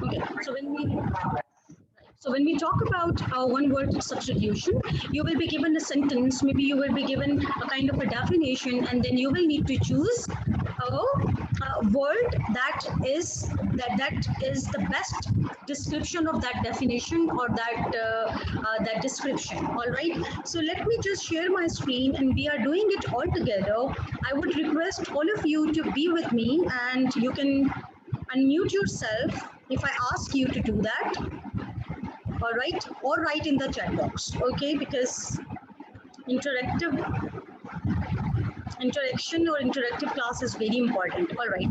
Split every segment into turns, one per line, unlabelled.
Okay, so when we talk about one word substitution, you will be given a sentence, maybe you will be given a kind of a definition, and then you will need to choose a word that is the best description of that definition or that description. All right. So let me just share my screen, and we are doing it all together. I would request all of you to be with me, and you can unmute yourself if I ask you to do that. All right, or write in the chat box. Okay, because interactive interaction or interactive class is very important. All right,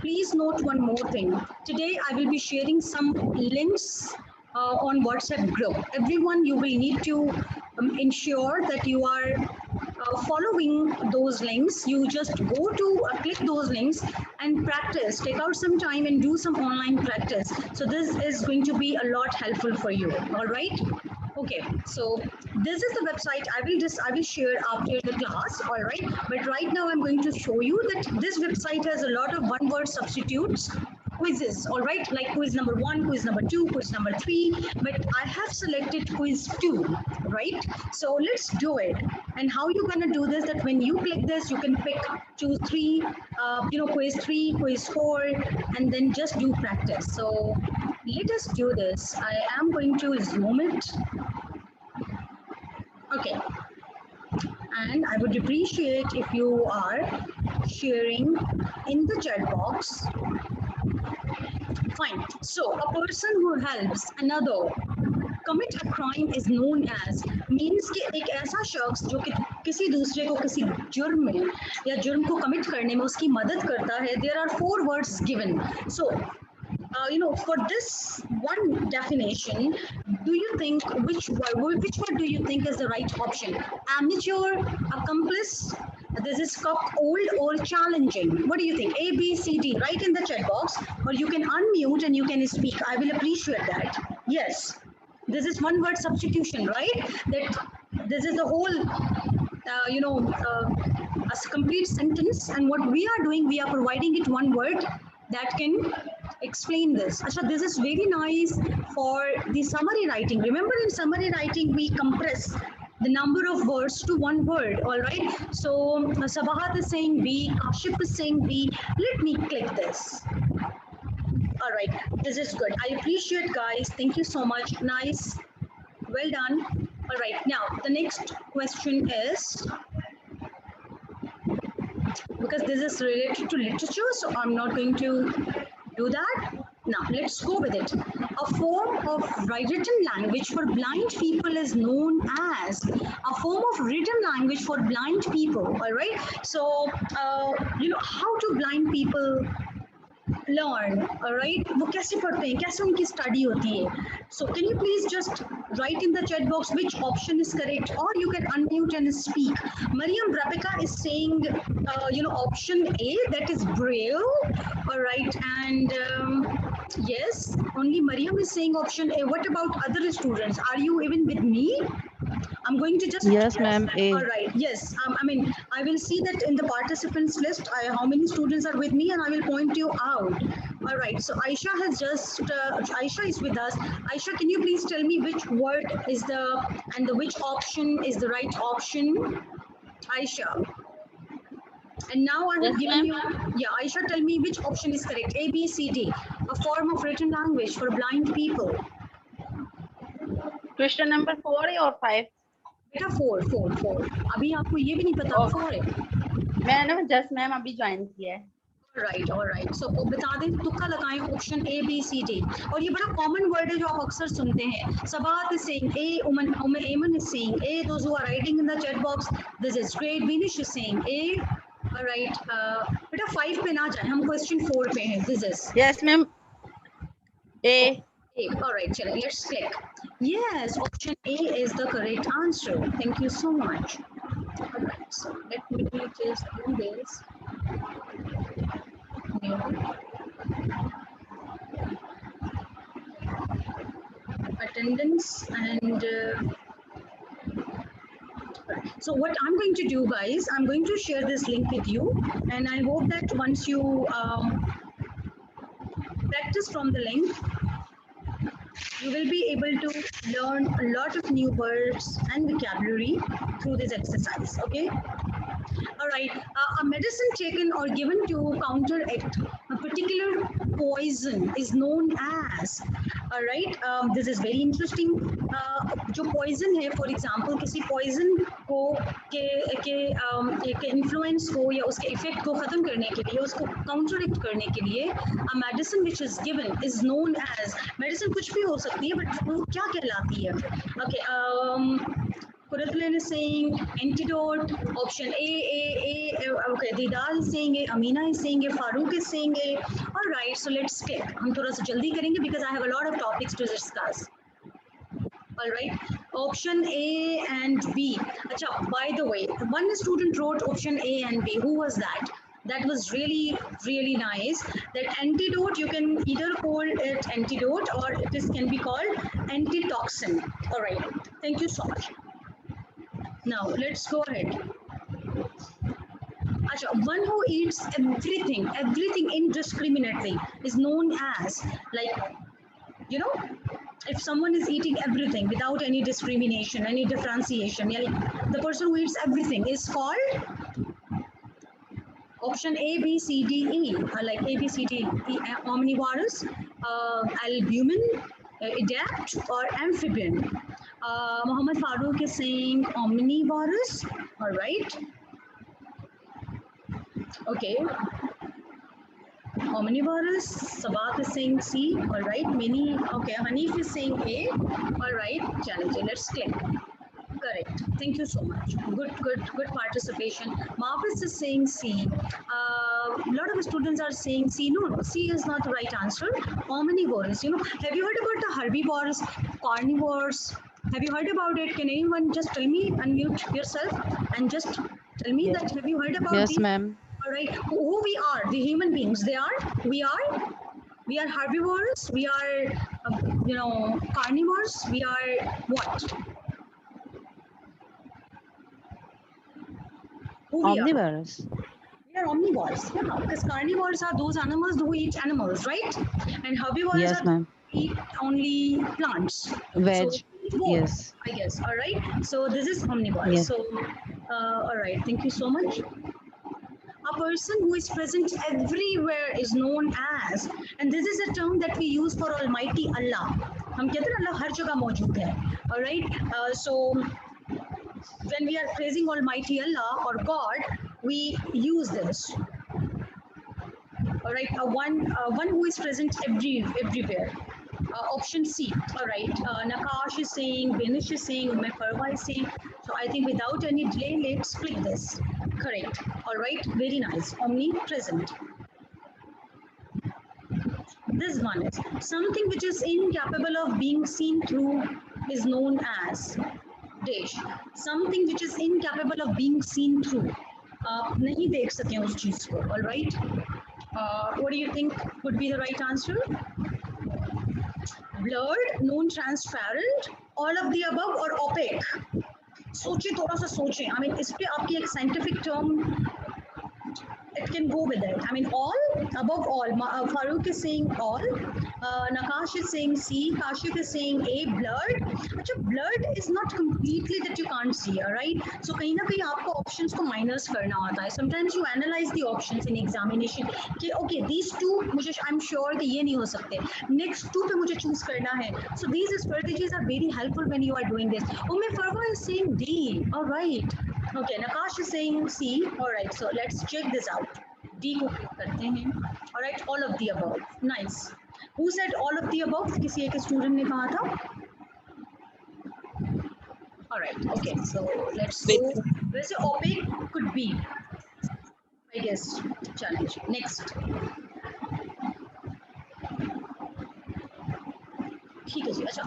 please note one more thing. Today I will be sharing some links on WhatsApp group. Everyone, you will need to ensure that you are following those links. You just go to click those links and practice. Take out some time and do some online practice. So this is going to be a lot helpful for you. All right. Okay, so this is the website I will share after the class, all right? But right now I'm going to show you that this website has a lot of one word substitutes quizzes, all right? Like quiz number 1, quiz number 2, quiz number 3, but I have selected quiz 2, right? So let's do it. And how you're going to do this, that when you click this, you can choose 3, quiz 3, quiz 4, and then just do practice. So let us do this. I am going to zoom it. Okay, and I would appreciate if you are sharing in the chat box. Fine. So a person who helps another commit a crime is known as, means कि एक ऐसा शख्स जो कि किसी दूसरे को किसी जुर्म में या जुर्म को कमिट करने में उसकी मदद करता है. There are 4 words given. So for this one definition, do you think which word do you think is the right option? Amateur, accomplice, this is old or challenging? What do you think? A, B, C, D. Write in the chat box, or you can unmute and you can speak. I will appreciate that. Yes, this is one word substitution, right? That this is the whole, a complete sentence, and what we are doing, we are providing it one word that can explain this. Asha, this is very nice for the summary writing. Remember, in summary writing, we compress the number of words to one word, all right? So Sabahat is saying B, Kashif is saying B. Let me click this. All right, this is good. I appreciate, guys. Thank you so much. Nice. Well done. All right, now the next question is, because this is related to literature, so I'm not going to do that. Now, let's go with it. A form of written language for blind people is known as a form of written language for blind people, all right? So, how do blind people learn, all right? वो कैसे पढ़ते हैं, कैसे उनकी study होती है? So can you please just write in the chat box which option is correct, or you can unmute and speak. Mariam Rabika is saying, option A, that is Braille, all right? And yes, only Mariam is saying option A. What about other students? Are you even with me? I'm going to just...
Yes, ma'am.
All right. Yes. I will see that in the participants list, how many students are with me, and I will point you out. All right. So Aisha has just, Aisha is with us. Aisha, can you please tell me which word is which option is the right option? Aisha. And now I have given you, Aisha, tell me which option is correct. A, B, C, D. A form of written language for blind people.
Question number 4 or 5?
बेटा 4. अभी आपको ये भी नहीं पता 4 है.
मैंने just ma'am अभी ज्वाइन किया है.
All right. So बता दें, तुक्का लगाएं option A, B, C, D. और ये बड़ा कॉमन वर्ड है जो आप अक्सर सुनते हैं. Sabahat is saying A, Ayman is saying A. Those who are writing in the chat box, this is great. Vinish is saying A. All right. बेटा 5 पे ना जाए, हम question 4 पे हैं. This is.
Yes, ma'am. A.
All right, chale, let's click. Yes, option A is the correct answer. Thank you so much. All right, so let me just do this. Attendance and so what I'm going to do, guys, I'm going to share this link with you, and I hope that once you practice from the link, you will be able to learn a lot of new words and vocabulary through this exercise. Okay. All right. A medicine taken or given to counteract a particular poison is known as. All right. This is very interesting. जो poison है, for example, किसी poison को के influence को या उसके effect को खत्म करने के लिए, उसको counteract करने के लिए, a medicine which is given is known as. Medicine कुछ भी हो सकती है, but वो क्या कहलाती है? Okay. Kuratlan is saying antidote, option A, okay, Didal is saying A, Amina is saying A, Farooq is saying A. All right, so let's click. हम थोड़ा सा जल्दी करेंगे because I have a lot of topics to discuss. All right, option A and B. Achha, by the way, one student wrote option A and B. Who was that? That was really, really nice. That antidote, you can either call it antidote or this can be called antitoxin. All right, thank you so much. Now let's go ahead. Achha, one who eats everything indiscriminately is known as, like, you know, if someone is eating everything without any discrimination, any differentiation, yeah, like the person who eats everything is called option A, B, C, D, E, like A, B, C, D, E, omnivorous, albumin, adapt, or amphibian. Muhammad Farooq is saying omnivorous. All right. Okay. Omnivorous. Sabat is saying C. All right. Many. Okay. Hanif is saying A. All right. Challenging. Let's click. Correct. Thank you so much. Good participation. Marvis is saying C. A lot of students are saying C. No, C is not the right answer. Omnivorous. You know, have you heard about the herbivores, carnivores? Have you heard about it? Can anyone just tell me, unmute yourself and just tell me that have you heard about
Yes,
these?
ma'am.
All right. Who we are, the human beings, we are herbivores, we are, carnivores, we are what? Who we are?
Omnivorous.
We are omnivores, yeah, because carnivores are those animals who eat animals, right? And herbivores
Yes,
are
ma'am.
eat only plants.
Veg.
So, both,
Yes.
I guess. All right. So this is omnivores.
Yes.
So, all right. Thank you so much. A person who is present everywhere is known as, and this is a term that we use for Almighty Allah. हम कहते हैं Allah हर जगह मौजूद है. All right. So when we are praising Almighty Allah or God, we use this. All right, one who is present everywhere. Option C. All right, Nakash is saying, Benish is saying, Umme Farwa is saying. So I think without any delay, let's click this. Correct. All right, very nice. Omnipresent. This one is something which is incapable of being seen through is known as dash. Something which is incapable of being seen through. नहीं देख सके उस चीज को. All right. What do you think would be the right answer? Blurred, non-transparent, all of the above, or opaque? सोचिए थोड़ा सा सोचें. I mean, इस पे आपकी एक scientific term. It can go with it. I mean, all, above all. Farooq is saying all. Nakash is saying C. Kashif is saying A, blurred. Achha, blurred is not completely that you can't see, all right? So, kahin na kahin aapko options ko minus karna hota hai. Sometimes you analyze the options in examination. कि, okay, these two, I'm sure that ये नहीं हो सकते. Next two पे मुझे choose करना है. So, these strategies are very helpful when you are doing this. Umme Farwa is saying D. All right. Okay, Nakash is saying C. All right, so let's check this out. D को click करते हैं. All right, all of the above. Nice. Who said all of the above? किसी एक student ने कहा था. All right. Okay, so let's go. वैसे opaque could be, I guess, challenge. Next.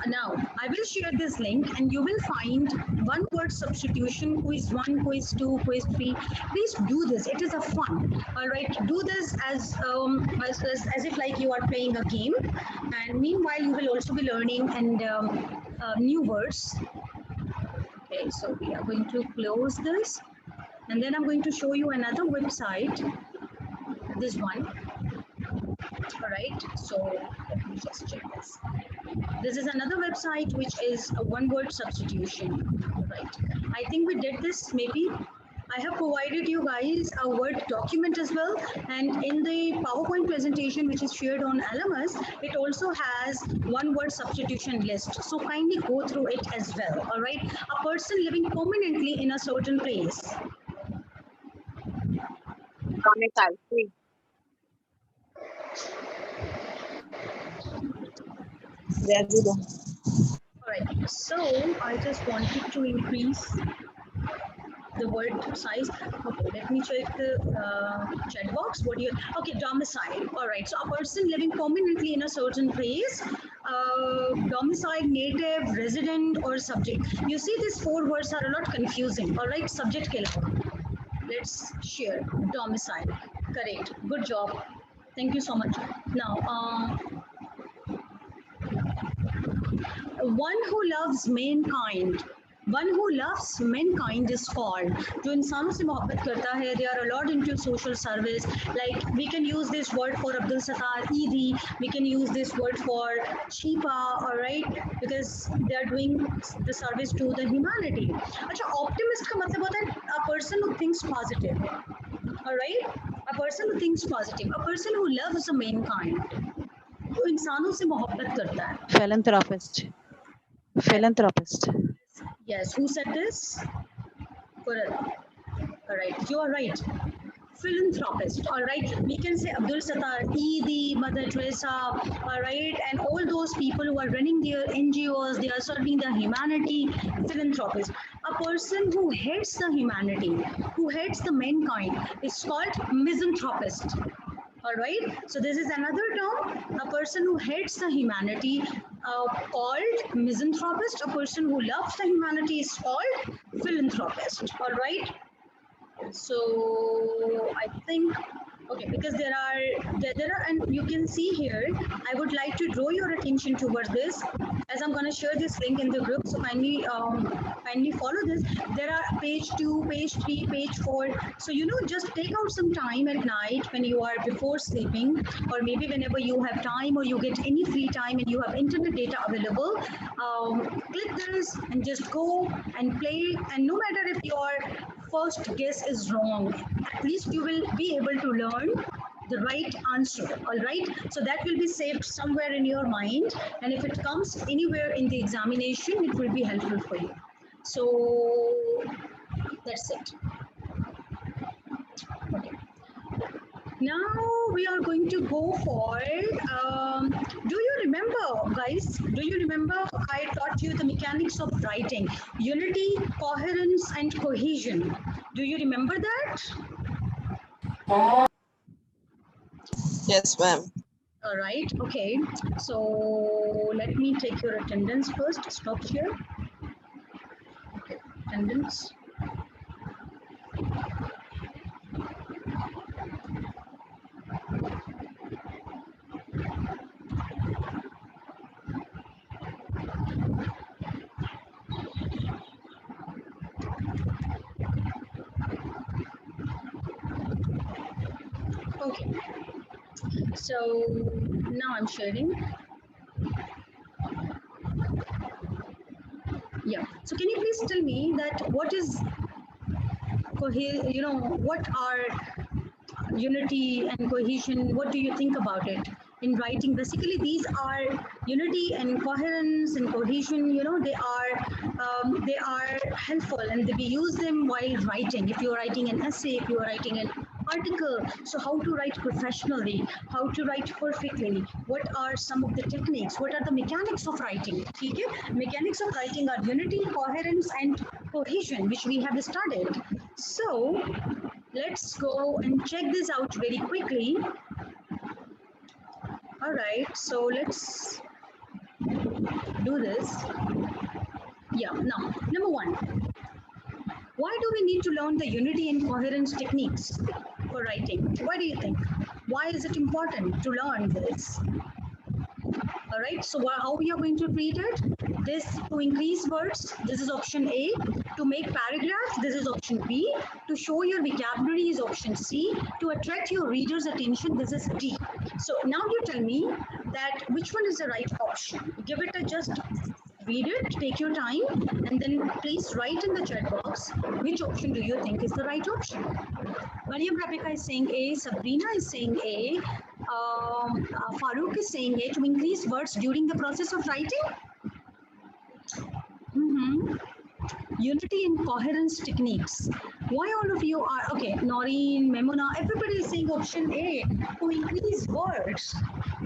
Now I will share this link and you will find one word substitution, quiz 1, quiz 2, quiz 3. Please do this. It is a fun. All right. Do this as if like you are playing a game, and meanwhile you will also be learning and new words. Okay, so we are going to close this, and then I'm going to show you another website. This one. All right, so let me just check this. This is another website which is a one-word substitution. All right, I think we did this maybe. I have provided you guys a Word document as well, and in the PowerPoint presentation which is shared on LMS, it also has one-word substitution list. So kindly go through it as well. All right, a person living permanently in a certain place.
Domicile. Sí. Resident.
All right, so I just wanted to increase the word size. Okay, let me check the chat box. What do you? Okay, domicile. All right. So a person living permanently in a certain place, domicile, native, resident, or subject. You see, these four words are a lot confusing. All right, subject ke alawa. Let's share domicile. Correct. Good job. Thank you so much. Now, one who loves mankind. One who loves mankind is called. जो इंसानों से मोहब्बत करता है, they are a lot into social service. Like we can use this word for Abdul Sattar Eidi. We can use this word for Chipa, all right, because they are doing the service to the humanity. अच्छा, optimist का मतलब होता है a person who thinks positive. All right, a person who thinks positive, a person who loves the mankind. जो इंसानों से मोहब्बत करता है.
Philanthropist. Philanthropist.
Yes, who said this? Correct. All right, you are right. Philanthropist. All right, we can say Abdul Sattar, Eidi, Mother Teresa. All right, and all those people who are running their NGOs, they are serving the humanity. Philanthropist. A person who hates the humanity, who hates the mankind, is called misanthropist. All right, so this is another term. A person who hates the humanity, called misanthropist. A person who loves the humanity is called philanthropist. All right, so I think, okay, because there are, and you can see here, I would like to draw your attention towards this, as I'm going to share this link in the group, so kindly follow this. There are page 2, page 3, page 4. So just take out some time at night when you are before sleeping, or maybe whenever you have time, or you get any free time and you have internet data available, click this and just go and play. And no matter if your first guess is wrong, at least you will be able to learn the right answer. All right, so that will be saved somewhere in your mind, and if it comes anywhere in the examination, it will be helpful for you. So that's it. Okay, now we are going to go for do you remember, guys, do you remember I taught you the mechanics of writing? Unity, coherence, and cohesion. Do you remember that?
Yes, ma'am.
All right, okay, so let me take your attendance first. Stop here. Okay, attendance. Okay, so now I'm sharing. Yeah, so can you please tell me that what is what are unity and cohesion? What do you think about it in writing? Basically, these are unity and coherence and cohesion. They are helpful, and we use them while writing. If you're writing an essay, if you're writing an article, so how to write professionally, how to write perfectly, what are some of the techniques, what are the mechanics of writing? Okay? Mechanics of writing are unity, coherence, and cohesion, which we have studied. So let's go and check this out very quickly. All right, so let's do this. Yeah, now, number one, why do we need to learn the unity and coherence techniques for writing? What do you think? Why is it important to learn this? All right, so how we are going to treat it? This to increase words, this is option A. To make paragraphs, this is option B. To show your vocabulary is option C. To attract your reader's attention, this is D. So now you tell me that which one is the right option. Give it a just read it, take your time, and then please write in the chat box which option do you think is the right option. Mariam Rabika is saying A, Sabrina is saying A, Farooq is saying A, to increase words during the process of writing. Unity and coherence techniques. Why all of you are, okay, Noreen, Memuna, everybody is saying option A, to increase words,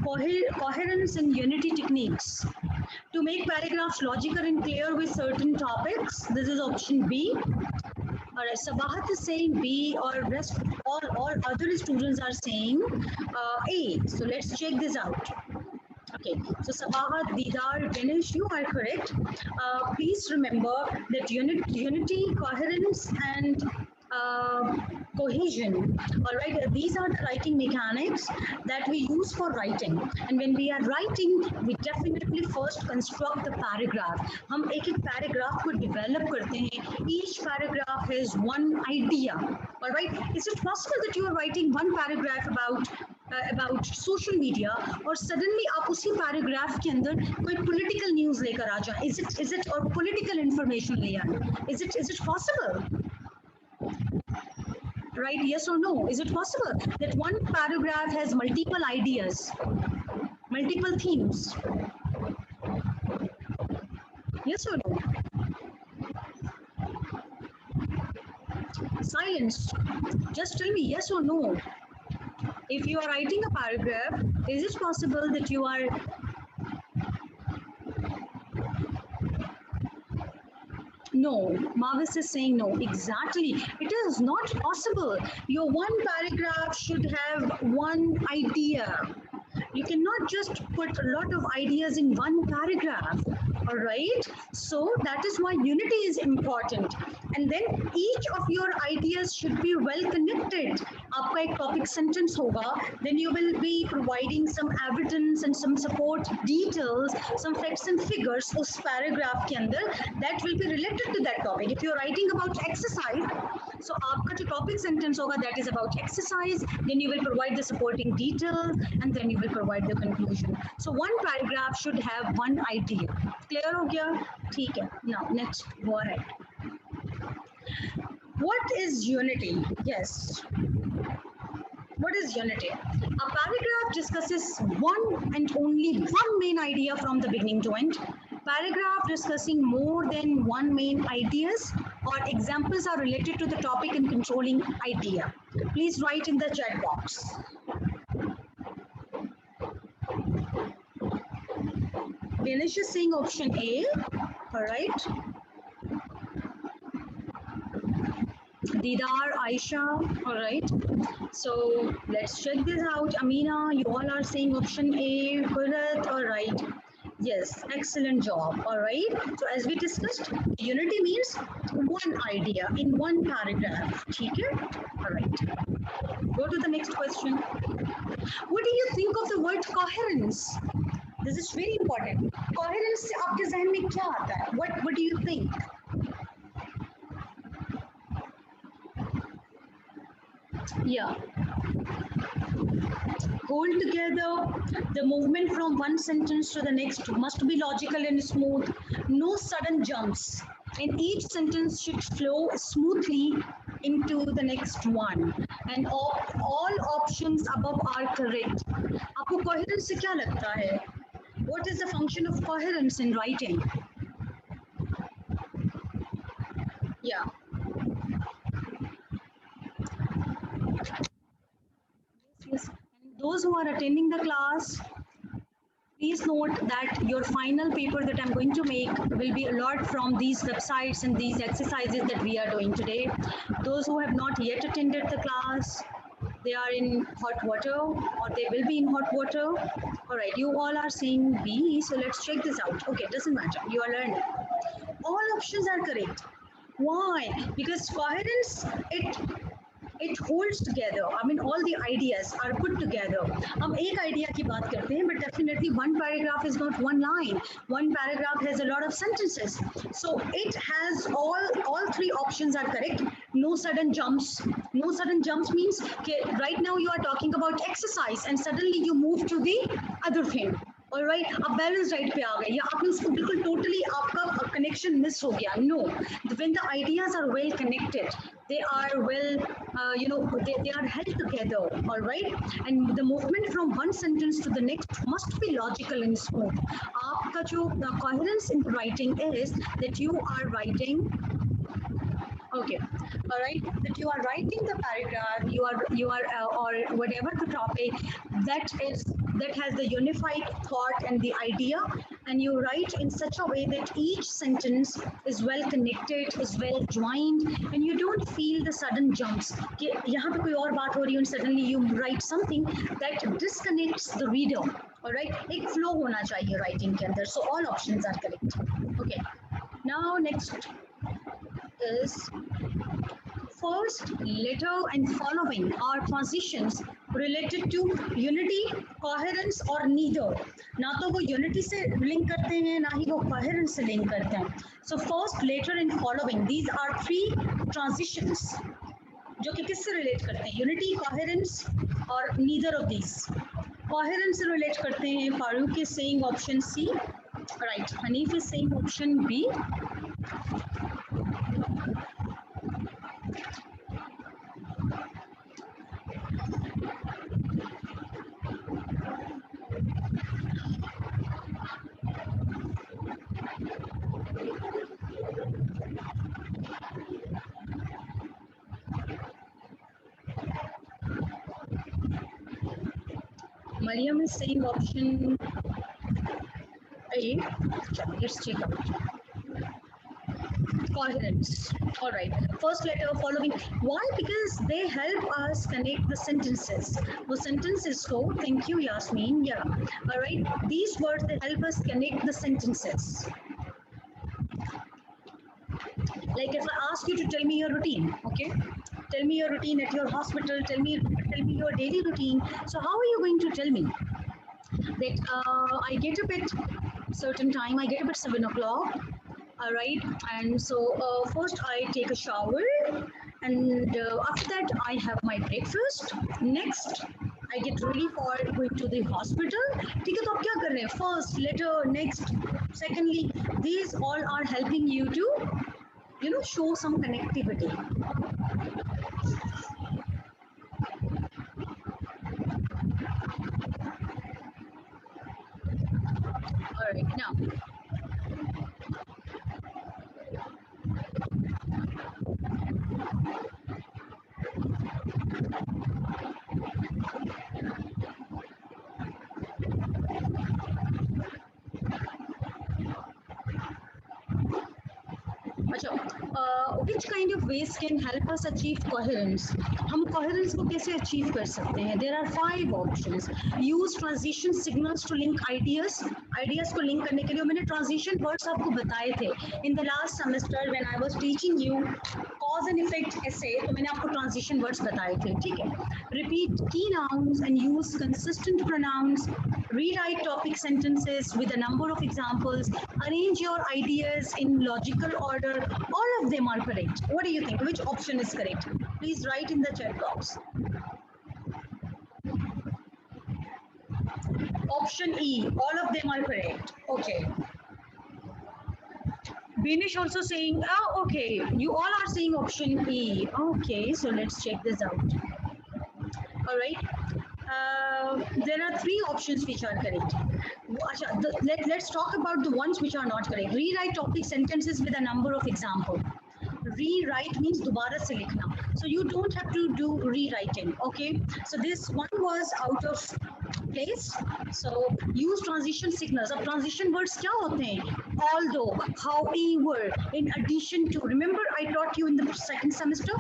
coherence and unity techniques. To make paragraphs logical and clear with certain topics, this is option B. All right, Sabahat is saying B, or rest all other students are saying A. So let's check this out. Okay, so Sabahat, Didar, Ganesh, you are correct. Please remember that unity, coherence, and cohesion. All right, these are the writing mechanics that we use for writing. And when we are writing, we definitely first construct the paragraph. हम एक paragraph को develop करते हैं. Each paragraph has one idea. All right, is it possible that you are writing one paragraph about social media और suddenly आप उसी paragraph के अंदर कोई political news लेकर आ जाए? Is it or political information ले आए? Is it possible? Right, yes or no? Is it possible that one paragraph has multiple ideas, multiple themes? Yes or no? Silence. Just tell me yes or no. If you are writing a paragraph, is it possible that you are No, Mavis is saying no. Exactly. It is not possible. Your one paragraph should have one idea. You cannot just put a lot of ideas in one paragraph. All right. So that is why unity is important. And then each of your ideas should be well connected. आपका एक topic sentence होगा, then you will be providing some evidence and some support details, some facts and figures उस paragraph के अंदर that will be related to that topic. If you are writing about exercise, so आपका जो topic sentence होगा that is about exercise, then you will provide the supporting details and then you will provide the conclusion. So one paragraph should have one idea. Clear हो गया? ठीक है. Now next, go ahead. What is unity? Yes. What is unity? A paragraph discusses one and only one main idea from the beginning to end. Paragraph discussing more than one main ideas or examples are related to the topic and controlling idea. Please write in the chat box. Ganesh is saying option A. All right. Didar, Aisha, all right. So let's check this out. Amina, you all are saying option A, correct, all right. Yes, excellent job, all right. So as we discussed, unity means one idea in one paragraph, okay? All right. Go to the next question. What do you think of the word coherence? This is very important. Coherence से आपके ज़हन में क्या आता है? What do you think? Yeah. Hold together. The movement from one sentence to the next must be logical and smooth. No sudden jumps. And each sentence should flow smoothly into the next one. And all options above are correct. आपको coherence से क्या लगता है? What is the function of coherence in writing? Yeah. Yes. And those who are attending the class, please note that your final paper that I'm going to make will be a lot from these websites and these exercises that we are doing today. Those who have not yet attended the class, they are in hot water or they will be in hot water. All right, you all are saying B, so let's check this out. Okay, doesn't matter, you are learning. All options are correct. Why? Because coherence, it holds together. I mean, all the ideas are put together. हम एक idea की बात करते हैं, but definitely one paragraph is not one line. One paragraph has a lot of sentences. So it has all three options are correct. No sudden jumps. No sudden jumps means okay, right now you are talking about exercise and suddenly you move to the other thing. All right, आप balance diet पे आ गए या आपने उसको बिल्कुल totally आपका connection miss हो गया. No, when the ideas are well connected, they are well, they are held together. All right, and the movement from one sentence to the next must be logical and smooth. आपका जो coherence in writing is that you are writing. Okay, all right, that you are writing the paragraph, you are or whatever the topic that has the unified thought and the idea, and you write in such a way that each sentence is well connected, is well joined, and you don't feel the sudden jumps कि यहाँ पे कोई और बात हो रही है and suddenly you write something that disconnects the reader. All right, एक flow होना चाहिए writing के अंदर. So all options are correct. Okay, now next is first, letter and following are transitions related to unity, coherence or neither. ना तो वो unity से link करते हैं, ना ही वो coherence से link करते हैं. So first, later and following, these are three transitions जो कि किससे relate करते हैं? Unity, coherence और neither of these. Coherence से relate करते हैं. Farooq is saying option C. Right. Hanif is saying option B. Mariam is saying option A. Let's check out. Coherence. All right. First letter following. Why? Because they help us connect the sentences. The sentences go. Thank you, Yasmin. Yeah. All right. These words they help us connect the sentences. Like if I ask you to tell me your routine, okay? Tell me your routine at your hospital. Tell me your daily routine. So how are you going to tell me that I get up at certain time? I get up at 7 o'clock. All right, and so first I take a shower, and after that I have my breakfast. Next, I get ready for going to the hospital. ठीक है, तो आप क्या कर रहे हैं? First, later, next, secondly, these all are helping you to, show some connectivity. All right, now. Which kind of ways can help us achieve coherence? हम coherence को कैसे achieve कर सकते हैं? There are 5 options. Use transition signals to link ideas. Ideas को link करने के लिए मैंने transition words आपको बताए थे. In the last semester when I was teaching you cause and effect essay, तो मैंने आपको transition words बताए थे, ठीक है? Repeat key nouns and use consistent pronouns. Rewrite topic sentences with a number of examples. Arrange your ideas in logical order. All of them are correct. What do you think? Which option is correct? Please write in the chat box. Option E. All of them are correct. Okay. Binish also saying, okay. You all are saying option E. Okay, so let's check this out. All right. There are 3 options which are correct. Let's talk about the ones which are not correct. Rewrite topic sentences with a number of examples. Rewrite means दोबारा से लिखना. So you don't have to do rewriting. Okay. So this one was out of place. So use transition signals. अब transition words क्या होते हैं? Although, however, in addition to. Remember I taught you in the second semester?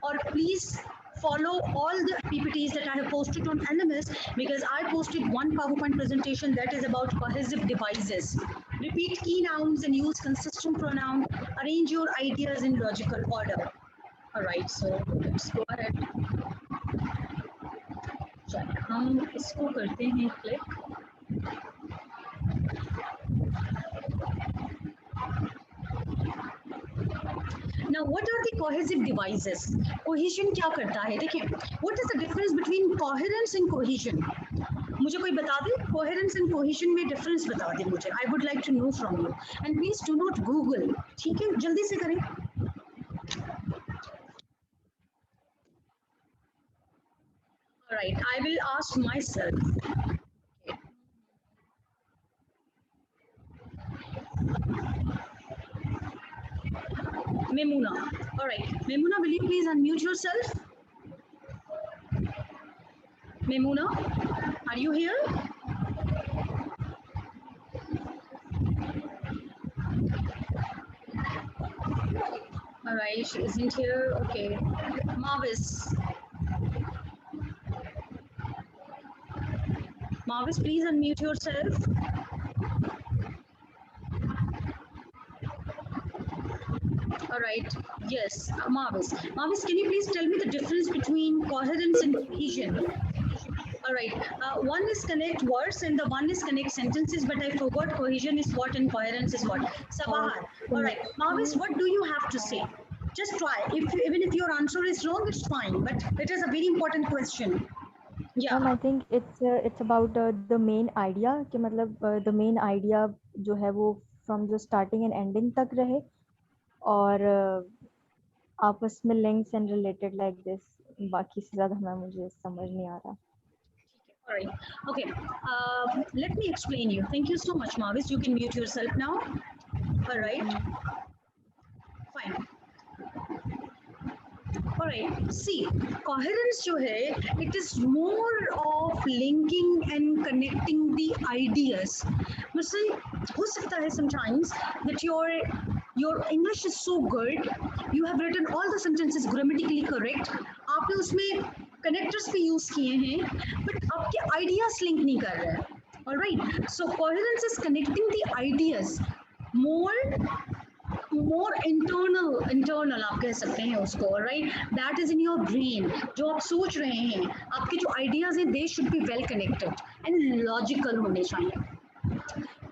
Or please follow all the PPTs that I have posted on LMS, because I posted one PowerPoint presentation that is about cohesive devices. Repeat key nouns and use consistent pronoun. Arrange your ideas in logical order. All right, so let's go ahead. चलिए हम इसको करते हैं click. Now, what are the cohesive devices? Cohesion क्या करता है? देखिए, what is the difference between coherence and cohesion? मुझे कोई बता दे, coherence and cohesion में difference बता दे मुझे. I would like to know from you. And please do not Google. ठीक है, जल्दी से करें. All right, I will ask myself. Memuna. All right, Memuna, will you please unmute yourself? Memuna, are you here? All right, she isn't here. Okay. Marvis. Marvis, please unmute yourself. All right. Yes, Marvis. Marvis, can you please tell me the difference between coherence and cohesion? All right. One is connect words and the one is connect sentences, but I forgot cohesion is what and coherence is what. Sabahar. All right. Marvis, what do you have to say? Just try. Even if your answer is wrong, it's fine. But it is a very important question. Yeah.
I think it's about the main idea कि मतलब the main idea जो है वो from the starting and ending तक रहे और आपस में links and related like this. बाकी से ज़्यादा मैं मुझे समझ नहीं आ रहा.
All right. Okay. Let me explain you. Thank you so much, Marvis. You can mute yourself now. All right. Fine. All right. See, coherence जो है, it is more of linking and connecting the ideas. Listen, हो सकता है sometimes that your English is so good, you have written all the sentences grammatically correct. आपने उसमें connectors भी use किए हैं, but आपके ideas link नहीं कर रहे हैं. All right. So coherence is connecting the ideas more internal आप कह सकते हैं उसको, right? That is in your brain. जो आप सोच रहे हैं, आपके जो ideas हैं, they should be well connected and logical होने चाहिए.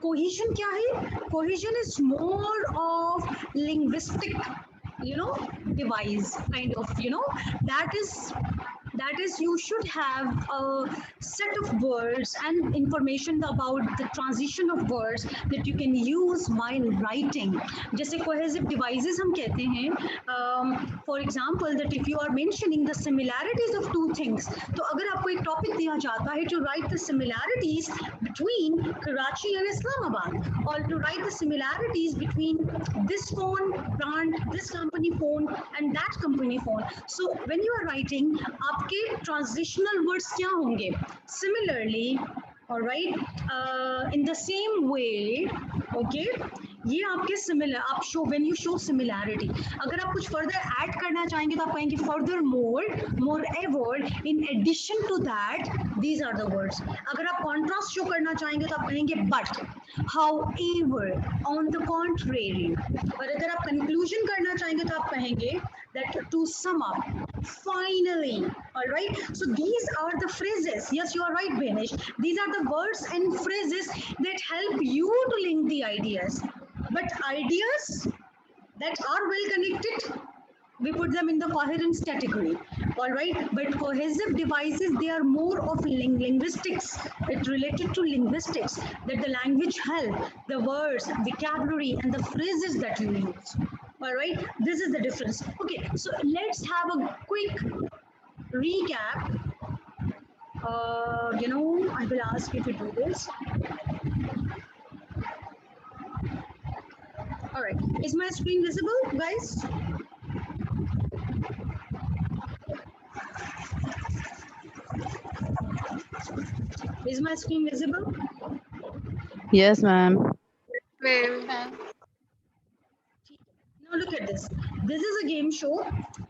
Cohesion क्या है? Cohesion is more of linguistic, device kind of, that is you should have a set of words and information about the transition of words that you can use while writing. जैसे cohesive devices हम कहते हैं, for example that if you are mentioning the similarities of two things, तो अगर आपको एक topic दिया जाता है to write the similarities between Karachi and Islamabad, or to write the similarities between this phone brand, this company phone and that company phone, so when you are writing आपके transitional words क्या होंगे? Similarly, all right, in the same way, okay, ये आपके similar, आप show when you show similarity. अगर आप कुछ further add करना चाहेंगे तो आप कहेंगे furthermore, moreover, in addition to that, these are the words. अगर आप contrast show करना चाहेंगे तो आप कहेंगे but, however, on the contrary. और अगर आप conclusion करना चाहेंगे तो आप कहेंगे that to sum up, finally. All right, so these are the phrases. Yes, you are right, Benish. These are the words and phrases that help you to link the ideas. But ideas that are well connected, we put them in the coherence category. All right, but cohesive devices, they are more of linguistics. It's related to linguistics, that the language help, the words, vocabulary and the phrases that you use. All right, this is the difference. Okay, so let's have a quick recap. I will ask you to do this. All right, is my screen visible, guys? Is my screen visible?
Yes, ma'am.
Now look at this. This is a game show.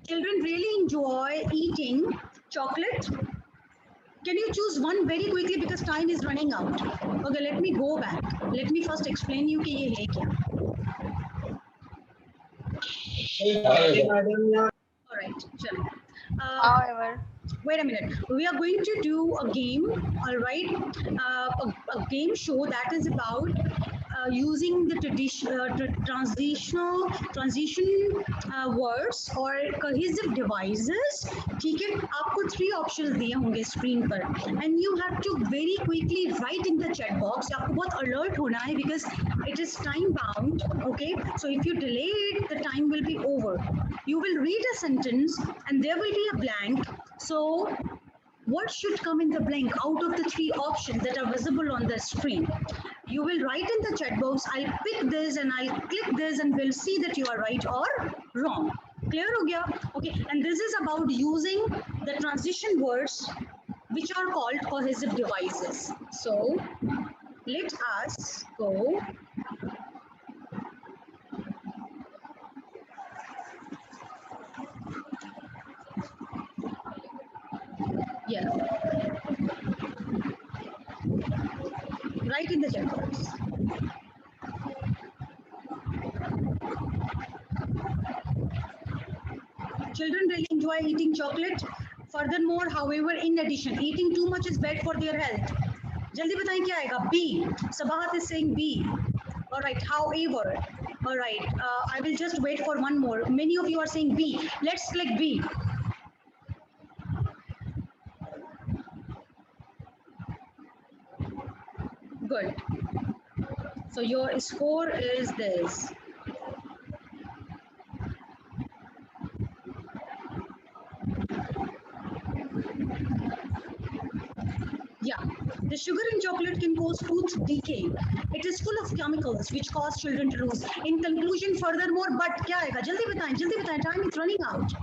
Children really enjoy eating chocolate. Can you choose one very quickly because time is running out? Okay, let me go back. Let me first explain you कि ये है क्या. All right. right. Chalo.
However,
Wait a minute. We are going to do a game, all right? A game show that is about using the transition words or cohesive devices. ठीक है? आपको three options दिए होंगे screen पर, and you have to very quickly write in the chat box. आपको बहुत alert होना है because it is time bound. Okay, so if you delay it, the time will be over. You will read a sentence and there will be a blank. So what should come in the blank out of the three options that are visible on the screen? You will write in the chat box, I'll pick this and I'll click this and we'll see that you are right or wrong. Clear ho gaya? Okay, and this is about using the transition words which are called cohesive devices. So let us go. Yeah. Right in the chat box. Children really enjoy eating chocolate. Furthermore, however, in addition, eating too much is bad for their health. जल्दी बताएं क्या आएगा? B. Sabahat is saying B. All right. However, all right. I will just wait for one more. Many of you are saying B. Let's click B. Good. So your score is this. Yeah, the sugar in chocolate can cause tooth decay. It is full of chemicals which cause children to lose. In conclusion, furthermore, but क्या आएगा? जल्दी बताएं. Time is running out.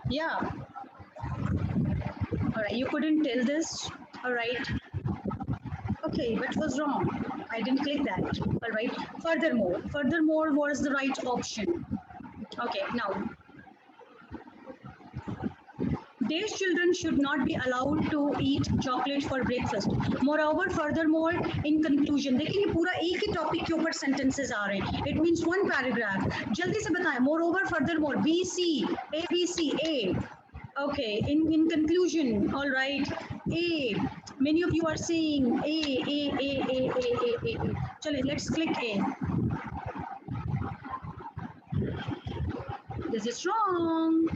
Yeah. All right, you couldn't tell this. All right. Okay, what was wrong? I didn't click that. All right. Furthermore was the right option. Okay, now. These children should not be allowed to eat chocolate for breakfast. Moreover, furthermore, in conclusion, देखिए ये पूरा एक ही topic के ऊपर sentences आ रहे हैं. It means one paragraph. जल्दी से बताएं. Moreover, furthermore, B, C, A, B, C, A. Okay. In conclusion, all right. A. Many of you are saying A. चलिए, let's click A. This is wrong.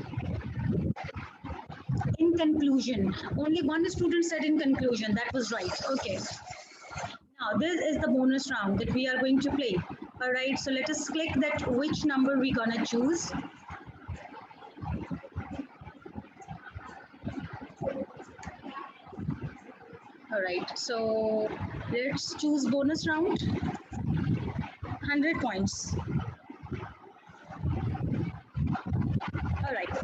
In conclusion, only one student said in conclusion. That was right. Okay. Now this is the bonus round that we are going to play. All right. So let us click that which number we're gonna choose. All right. So let's choose bonus round. 100 points. All right.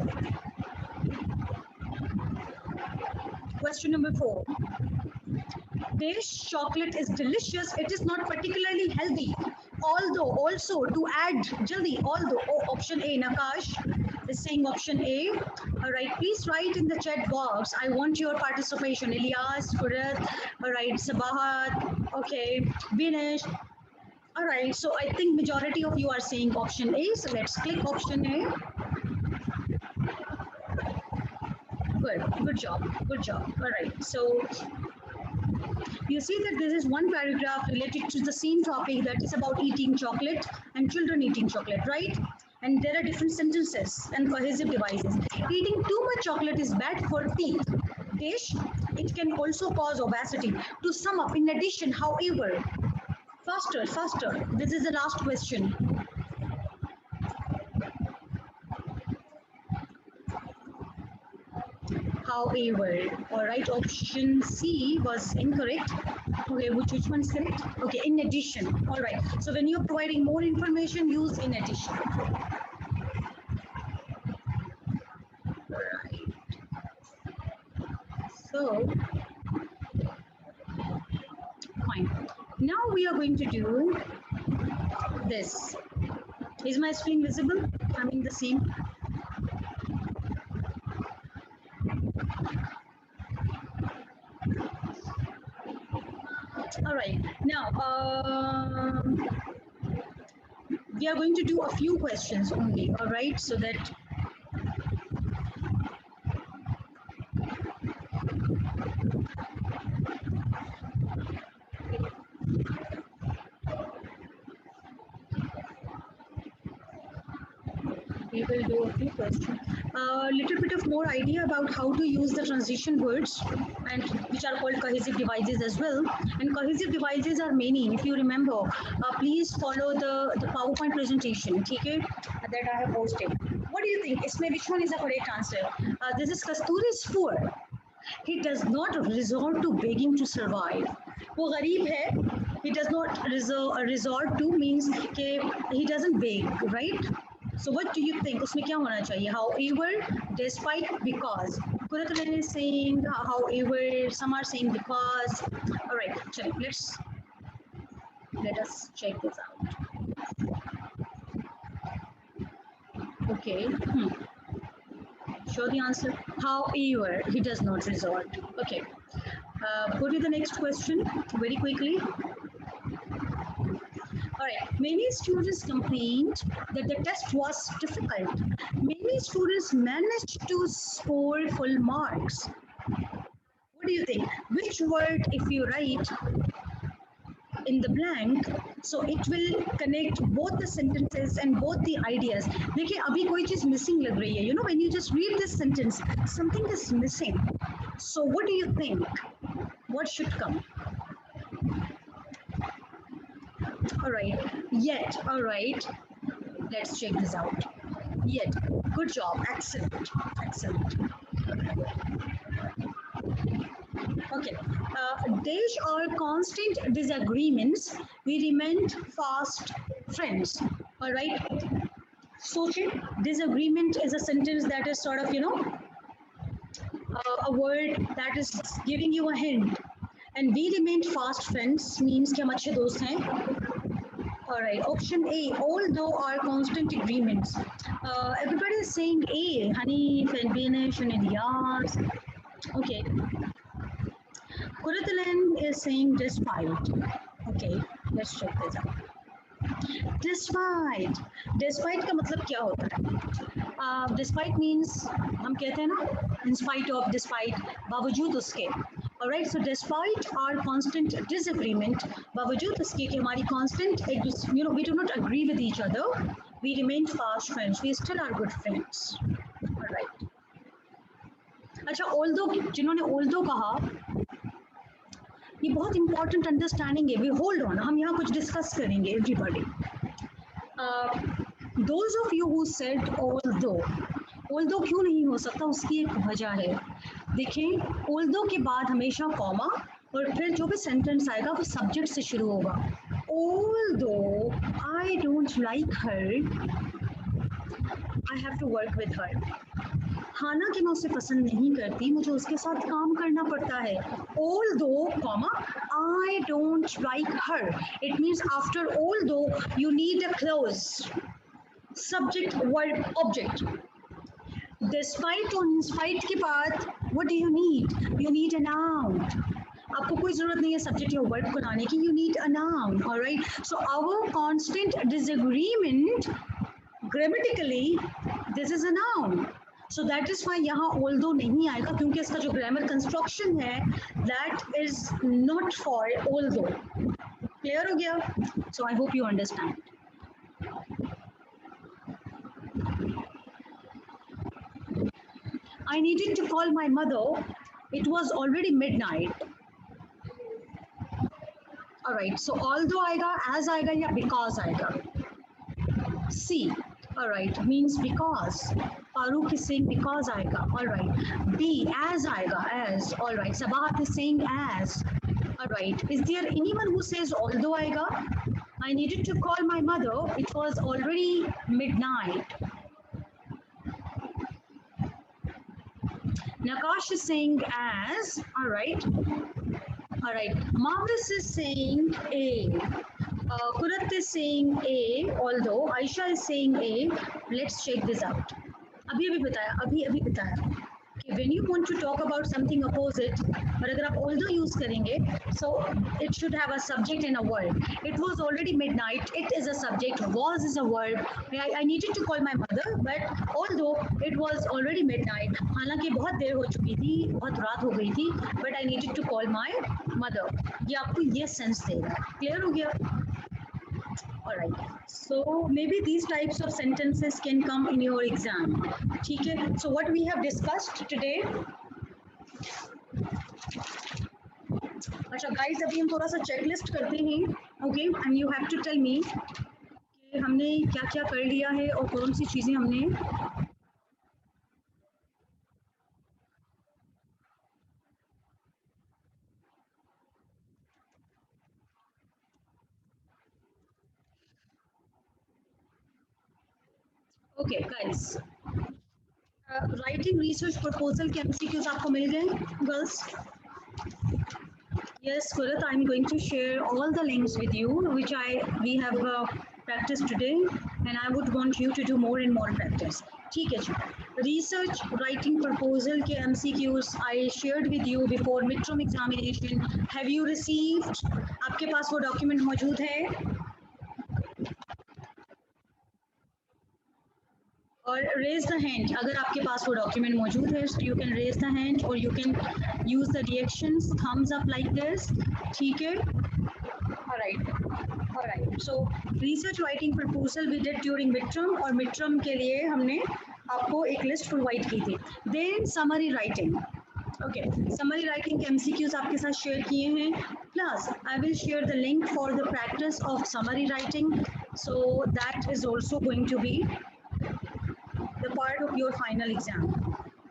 Question number 4. This chocolate is delicious. It is not particularly healthy. Although also to add, jaldi, option A, Nakash is saying option A. All right, please write in the chat box. I want your participation. Ilyas, Kurat, all right, Sabahat, okay, Vinesh. All right, so I think majority of you are saying option A. So let's click option A. Good job. All right, so you see that this is one paragraph related to the same topic, that is about eating chocolate and children eating chocolate, right? And there are different sentences and cohesive devices. Eating too much chocolate is bad for teeth. Dish, it can also cause obesity. To sum up, in addition, however, faster. This is the last question. However, all right, option C was incorrect. Okay, which one is correct? Okay, in addition. All right, so when you're providing more information, use in addition. All right. So, fine. Now we are going to do this. Is my screen visible? I mean the same. All right. Now, we are going to do a few questions only, all right, so that we will do a few questions. A little bit of more idea about how to use the transition words, and which are called cohesive devices as well. And cohesive devices are many. If you remember, please follow the PowerPoint presentation, okay, that I have posted. What do you think? Which one is the correct answer? This is Kasturi's poor. He does not resort to begging to survive. वो गरीब है. He does not resort to means कि he doesn't beg, right? So what do you think? उसमें क्या होना चाहिए? However, despite, because. Kuratulain is saying however, some are saying because. All right, let us check this out. Okay. Show the answer. However, he does not resort. Okay. Go to the next question very quickly. All right. Many students complained that the test was difficult. Many students managed to score full marks. What do you think? Which word, if you write in the blank, so it will connect both the sentences and both the ideas. देखिए अभी कोई चीज missing लग रही है. You know, when you just read this sentence, something is missing. So what do you think? What should come? All right. Yet. All right. Let's check this out. Yet. Good job. Excellent. Excellent. Okay. Dash are constant disagreements. We remained fast friends. All right. Sochi, disagreement is a sentence that is sort of, a word that is giving you a hint. And we remained fast friends means कि हम अच्छे दोस्त हैं. All right. Option A, although are constant agreements. Everybody is saying A. Honey, Fenbinish, and Ilyas. Okay. Kuratalan is saying despite. Okay, let's check this out. Despite का मतलब क्या होता है? Despite means हम कहते हैं ना, in spite of, despite, बावजूद उसके. Alright, so despite our constant disagreement, बावजूद उसके कि हमारी constant, we do not agree with each other, we remain fast friends. We still are good friends. Alright. अच्छा, although जिन्होंने although कहा, ये बहुत इंपॉर्टेंट अंडरस्टैंडिंग है. वी होल्ड ऑन, हम यहाँ कुछ डिस्कस करेंगे. Everybody, those of you who said although क्यों नहीं हो सकता, उसकी एक वजह है. देखें, ऑल्दो के बाद हमेशा कॉमा और फिर जो भी सेंटेंस आएगा वो सब्जेक्ट से शुरू होगा. Although I don't like her, I have to work with her. हालांकि मैं उसे पसंद नहीं करती, मुझे उसके साथ काम करना पड़ता है. Although, comma, I don't like her. It means after although you need a clause. Subject, verb, object. Despite और in spite के बाद, what do you need? You need a noun. आपको कोई जरूरत नहीं है सब्जेक्ट या वर्ब को लाने की. You need a noun. All right. So our constant disagreement, grammatically, this is a noun. So that is why यहाँ although नहीं आएगा, क्योंकि इसका जो grammar construction है, that is not for although. Clear हो गया? So I hope you understand. I needed to call my mother. It was already midnight. All right. So although आएगा, as आएगा या because आएगा. C. All right, means because. Farooq is saying because aayega. All right. B, as aayega, as. All right. Sabahat is saying as. All right. Is there anyone who says although aayega? I needed to call my mother. It was already midnight. Nakash is saying as. All right. All right. Marvis is saying A. Kurat is saying A, although Aisha is saying A. Let's check this out. अभी बताया कि when you want to talk about something opposite, और अगर आप although use करेंगे, so it should have a subject and a verb. It was already midnight. It is a subject. Was is a verb. I needed to call my mother, but although it was already midnight, हालांकि बहुत देर हो चुकी थी, बहुत रात हो गई थी, but I needed to call my mother. ये आपको ये sense देगा. Clear हो गया? All right. So maybe these types of sentences can come in your exam. ठीक है. So what we have discussed today. अच्छा guys, अभी हम थोड़ा सा checklist करते हैं. Okay, and you have to tell me कि हमने क्या क्या कर लिया है और कौन सी चीजें हमने Okay, guys. Writing research proposal के MCQs आपको मिल गए, girls? Yes, Kurat, I'm going to share all the links with you, which we have practiced today, and I would want you to do more and more practice. ठीक है जी. Research writing proposal के MCQs I shared with you before midterm examination. Have you received? आपके पास वो document मौजूद है? और raise the hand अगर आपके पास वो document मौजूद है, so you can raise the hand or you can use the reactions thumbs up like this. ठीक है? All right. So research writing proposal we did during midterm और midterm के लिए हमने आपको एक list provide की थी. Then summary writing. Okay, summary writing के MCQs आपके साथ share किए हैं. Plus I will share the link for the practice of summary writing. So that is also going to be the part of your final exam.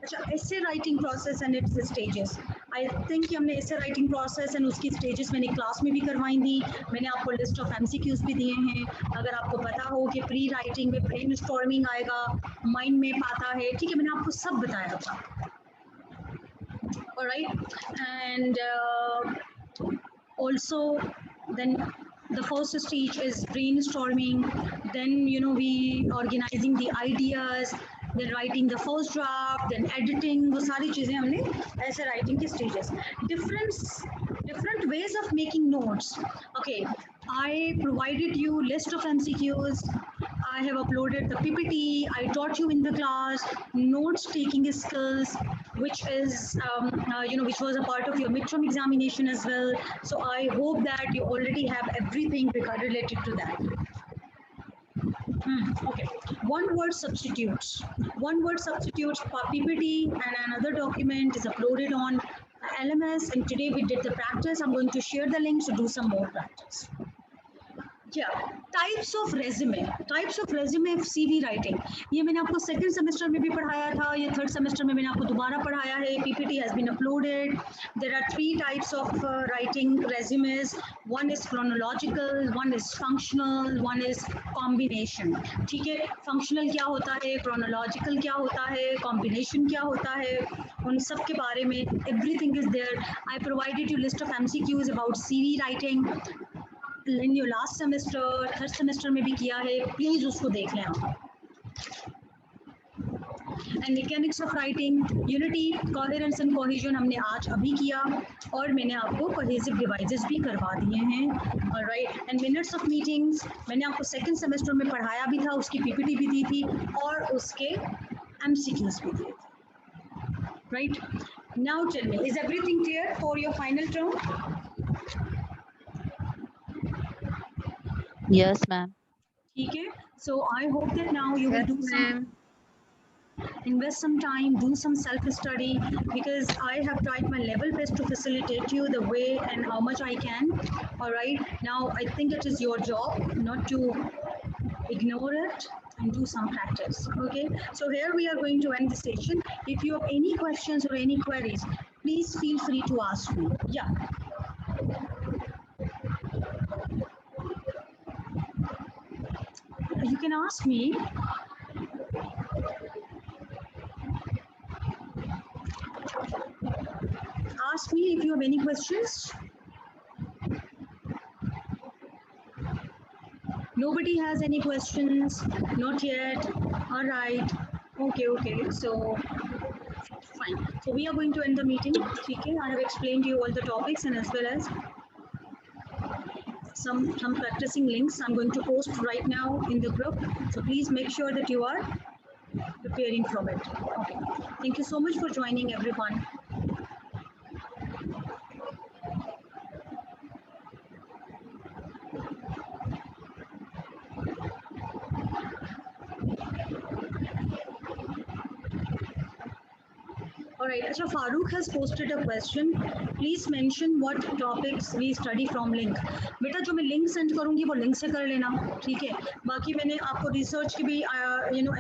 अच्छा, essay writing process and its stages. I think कि हमने essay writing process and उसकी stages मैंने class में भी करवाई थी. मैंने आपको list of MCQs भी दिए हैं. अगर आपको पता हो कि प्री राइटिंग में brainstorming आएगा, माइंड मैप आता है, ठीक है, मैंने आपको सब बताया था. All right, and also then the first stage is brainstorming, then we organizing the ideas, then writing the first draft, then editing. वो सारी चीजें हमने ऐसे writing के stages. Different ways of making notes. Okay, I provided you list of MCQs. I have uploaded the PPT. I taught you in the class notes taking skills, which is which was a part of your midterm examination as well. So I hope that you already have everything related to that. Okay. One word substitutes. PPT and another document is uploaded on LMS, and today we did the practice. I'm going to share the links to do some more practice. Yeah, types of resume of CV writing. ये मैंने आपको second semester में भी पढ़ाया था, ये third semester में मैंने आपको दोबारा पढ़ाया है. PPT has been uploaded. There are 3 types of writing resumes. One is chronological, one is functional, one is combination. ठीक है, functional क्या होता है, chronological क्या होता है, combination क्या होता है, उन सब के बारे में everything is there. I provided you list of MCQs about CV writing. in your last semester, third semester में भी किया है, प्लीज उसको देख लें आप. And mechanics of writing, unity, coherence and cohesion हमने आज अभी किया, और मैंने आपको कोहेसिव डिवाइसेस भी करवा दिए हैं. Alright, and minutes of meetings मैंने आपको सेकंड सेमेस्टर में पढ़ाया भी था, उसकी पीपीटी भी दी थी और उसके एमसीक्यूज भी दिए थे. Right, now tell me, is everything clear for your final term?
Yes, ma'am.
ठीक है, so I hope that now you will do some, invest some time, do some self-study, because I have tried my level best to facilitate you the way and how much I can. All right, now I think it is your job not to ignore it and do some practice. Okay, so here we are going to end the session. If you have any questions or any queries, please feel free to ask me. Yeah. You can ask me. Ask me if you have any questions. Nobody has any questions? Not yet. All right. Okay. So, fine. fine. So we are going to end the meeting. Okay, I have explained you all the topics and as well as some practicing links I'm going to post right now in the group. So please make sure that you are preparing from it. Okay. Thank you so much for joining, everyone. All right, Acha, Farooq has posted a question. Please mention what topics we study from link. बेटा जो मैं link send करूंगी वो link से कर लेना, ठीक है? बाकी मैंने आपको रिसर्च के भी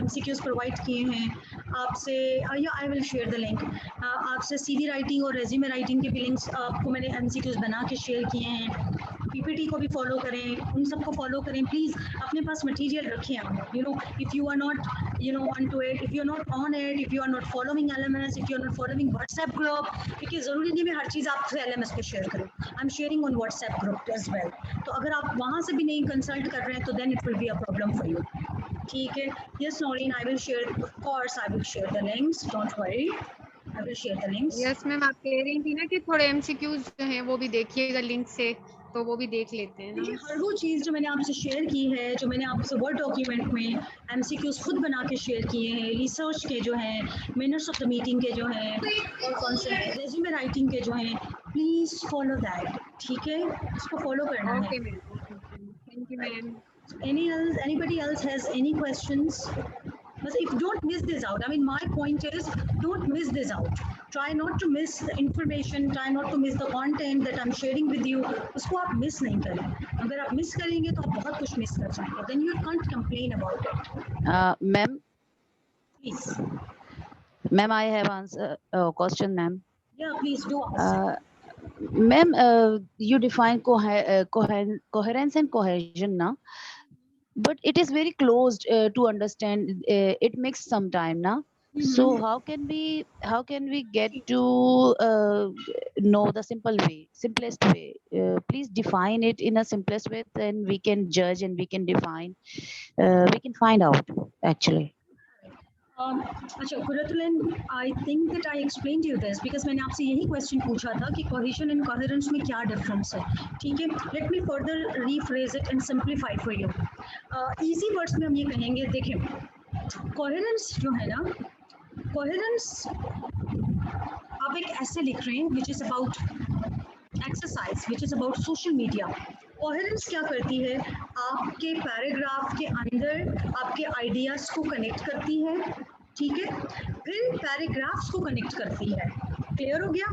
MCQs प्रोवाइड किए हैं आपसे, या आई विल शेयर द लिंक। आपसे सीवी राइटिंग और रेज्यूमे राइटिंग के भी लिंक्स आपको मैंने MCQs बना के शेयर किए हैं। पीपीटी को भी फॉलो करें, उन सबको फॉलो करें प्लीज़। अपने पास मटेरियल रखें आप, if you are not on to it, if you are not on it, if you are not following LMS, if you are not following WhatsApp group, क्योंकि ज़रूरी नहीं मैं हर चीज़ आपसे LMS पे शेयर करूँ। I am sharing on WhatsApp group as well. तो अगर आप वहाँ से भी नहीं कंसल्ट कर रहे हैं तो then it will be a problem for you, ठीक है? Yes Naureen, I will share, of course I will share the links, don't worry, I will share the links.
Yes ma'am, आप कह रही थी ना कि थोड़े MCQs जो हैं वो भी देखिएगा लिंक से, तो वो भी देख लेते हैं
देखिए
ना।
हर वो चीज़ जो मैंने आपसे शेयर की है, जो मैंने आपसे वर्ड डॉक्यूमेंट में MCQs खुद बना के शेयर किए हैं, रिसर्च के जो हैं, मिनट्स ऑफ द मीटिंग के जो हैं, और कौन से रेज्यूमे राइटिंग के जो हैं, प्लीज़ फॉलो दैट, ठीक है? इसको फॉलो करना है।
Okay ma'am, thank you ma'am.
Anybody else has any questions? But if don't miss this out, I mean, my point is don't miss this out. Try not to miss the information, try not to miss the content that I'm sharing with you. उसको आप miss नहीं करें। अगर आप miss करेंगे तो आप बहुत कुछ miss कर जाएंगे। Then you can't complain about it.
Ma'am,
Please.
ma'am, I have answer question, ma'am.
Yeah, please do ask.
Ma'am, you define coherence and cohesion now, but it is very closed to understand. It makes some time now. So how can we get to know the simplest way? Please define it in a simplest way, then we can judge and we can define. We can find out actually.
अच्छा Qurratulain, I think that I explained you this because मैंने आपसे यही question पूछा था कि cohesion and coherence में क्या difference है, ठीक है? Let me further rephrase it and simplify for you. Easy words में हम ये कहेंगे, देखें कोहेरेंस जो है ना, कोहेरेंस आप एक ऐसे लिख रहे हैं which is about exercise, which is about social media. Coherence क्या करती है? आपके पैराग्राफ के अंदर आपके आइडियाज़ को कनेक्ट करती है, ठीक है? फिर पैराग्राफ्स को कनेक्ट करती है। क्लियर हो गया?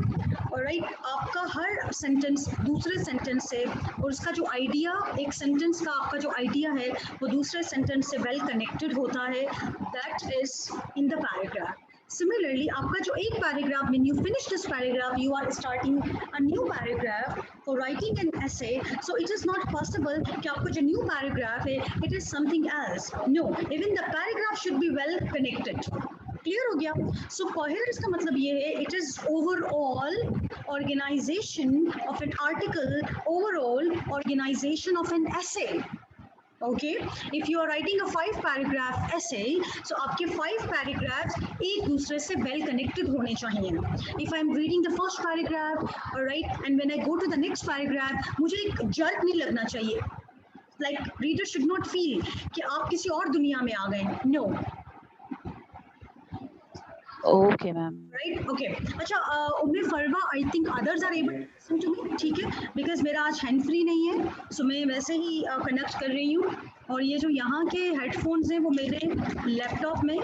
और राइट, आपका हर सेंटेंस दूसरे सेंटेंस से, और उसका जो आइडिया, एक सेंटेंस का आपका जो आइडिया है वो दूसरे सेंटेंस से वेल कनेक्टेड होता है, that is in the paragraph. Similarly, आपका जो एक paragraph, when you finish this paragraph, you are starting a new paragraph for writing an essay. So it is not possible कि आपको जो new paragraph है, it is something else. No, even the paragraph should be well connected. Clear हो गया? So coherence का मतलब ये है, it is overall organization of an article, overall organization of an essay. Okay, if you are writing a 5 paragraph essay, so आपके 5 paragraphs एक दूसरे से well connected होने चाहिए। If I am reading the first paragraph, alright, and when I go to the next paragraph, मुझे एक jerk नहीं लगना चाहिए। Like reader should not feel कि आप किसी और दुनिया में आ गए। No.
Okay, ma'am.
Right? Okay. अच्छा, उम्मे फरवा, I think others are able to listen to me, ठीक है? Because मेरा आज हैंड फ्री नहीं है, so मैं वैसे ही कनेक्ट कर रही हूँ, और ये जो यहाँ के हेडफोन्स हैं वो मेरे लैपटॉप में,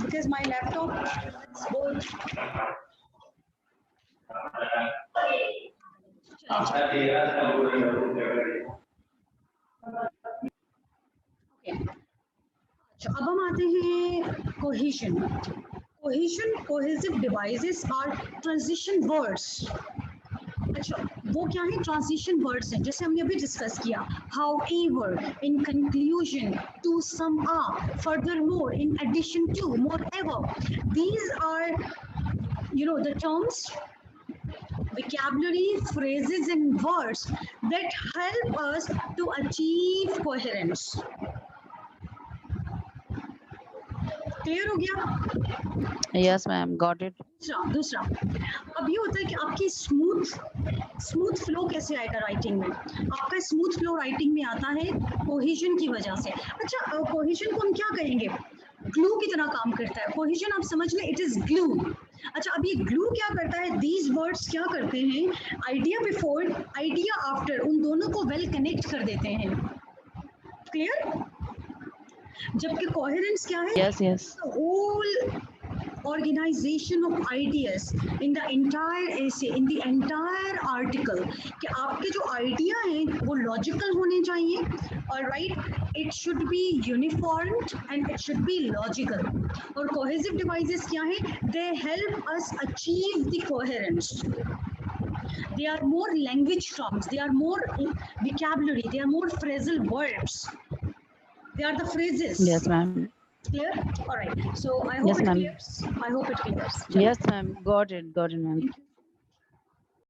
because my laptop is both. अच्छा, अब हम आते हैं cohesion. Cohesion, cohesive devices are transition words. अच्छा, वो क्या है? ट्रांजिशन वर्ड्स हैं, जैसे हमने अभी डिस्कस किया। However, in conclusion, to sum up, furthermore, in addition to, moreover, these are the terms, vocabulary, phrases and words that help us to achieve coherence. Clear हो गया?
Yes, ma'am. Got it.
दूसरा अब ये होता है कि आपकी स्मूथ फ्लो कैसे आएगा राइटिंग में? आपका स्मूथ फ्लो राइटिंग में आता है कोहेजन की वजह से। अच्छा, कोहेजन को हम क्या कहेंगे? ग्लू की तरह काम करता है। कोहेजन आप समझ लें, इट इज ग्लू। अच्छा, अब ये ग्लू क्या करता है? दीज वर्ड्स क्या करते हैं? आइडिया बिफोर, आइडिया आफ्टर, उन दोनों को वेल कनेक्ट कर देते हैं। क्लियर? जबकि कोहेरेंस क्या है?
Yes, yes.
Whole organization of ideas in the entire essay, in the entire article, कि आपके जो आइडिया हैं वो लॉजिकल होने चाहिए, और right, it should be uniformed and it should be logical. और कोहेसिव डिवाइसेस क्या हैं? They help us achieve the coherence. They are more language terms, they are more vocabulary, they are more phrasal verbs, they are the phrases.
Yes, ma'am.
Clear? All right. So I hope
Yes,
it
ma'am.
clears. I hope it clears.
Yes, ma'am. Got it. Got it, ma'am.
Thank you.